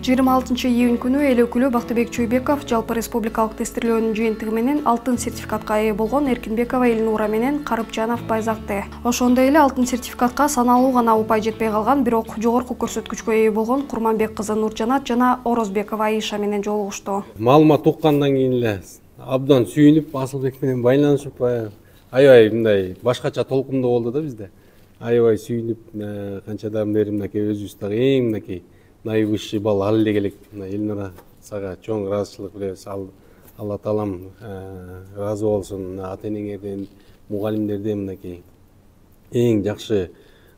26 июнь күнү эл өкүлү Бактыбек Чойбеков жалпы республикалык тестирлөөнүн жыйынтыгы менен алтын сертификатка ээ болгон Эркинбекова Элнура менен Карыпжанов Байзакты. Ошондой эле алтын сертификатка саналуу гана упай жетпей калган, бирок жогорку көрсөткүчкө ээ болгон Курманбек кызы Нуржанат жана Орозбекова Аиша менен жолугушту. Маалымат уккандан кийин эле абдан сүйүнүп, Асылбек менен байланышып, аябай мындай башкача толкундуу болду да бизде. Аябай сүйүнүп, канчадан бери мынакей өзүбүздө эң мынакей наивысший балл ал эле келек. Элнура сага чоң ыраазычылык билебиз. Алла таалам ыраазы болсун. Ата энеңерден, мугалимдерден мынакей эң жакшы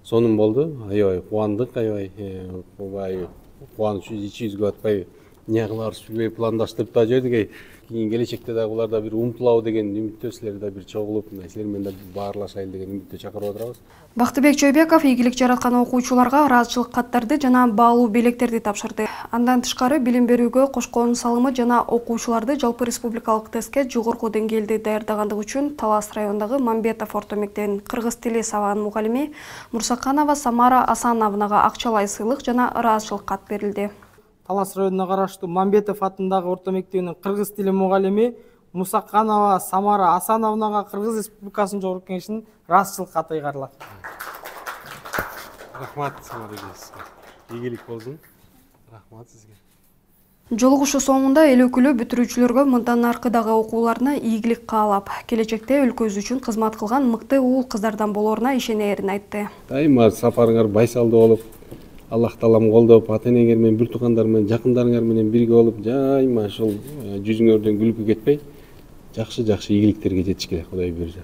сонун болду. Аябай кубандык, аябай кубанычыбыз ичибизге батпай эмне кыларыбызды билбей пландаштырып да жүрдүк. Кийин келечекте дагы буларда бир умтулабы деген үмүттө, силер да бир чогулуп, силер менен да баарлашайлы деген үмүттө чакырып отурабыз. Бактыбек Чойбеков ийгилик жараткан окуучуларга ыраазычылык каттарды жана баалуу белектерди тапшырды. Андан тышкары билим берүүгө кошкон салымы жана окуучуларды жалпы республикалык тестке жогорку деңгээлде даярдагандыгы үчүн Талас районундагы Мамбетов орто мектебинин кыргыз тили сабагынын мугалими Мурсаканова Самара Асановнага акчалай сыйлык жана ыраазычылык кат берилди. Талас районуна караштуу Мамбетов атындагы орто мектебинин кыргыз тили мугалими Мусаканова Самара Асановнага Кыргыз Республикасынын Жогорку Кеңешинин ыраазычылык каты ыйгарылат. Рахмат Самара эжесизге. Ийгилик болсун. Рахмат сизге. Жолугушуу соңунда эл өкүлү бүтүрүүчүлөргө мындан аркыдагы окууларына ийгилик каалап, келечекте өлкөбүз үчүн кызмат кылган мыкты уул кыздардан болооруна ишенээрин айтты. Дайыма сапарыңар байсалдуу болуп, Аллах таалам колдоп, ата энеңер менен, бир тукандар менен, жакындарыңар менен бирге болуп, жайма ушул жүзүңөрдөн күлкү кетпей, жакшы ийгиликтерге жетишкиле, Кудай буйрса.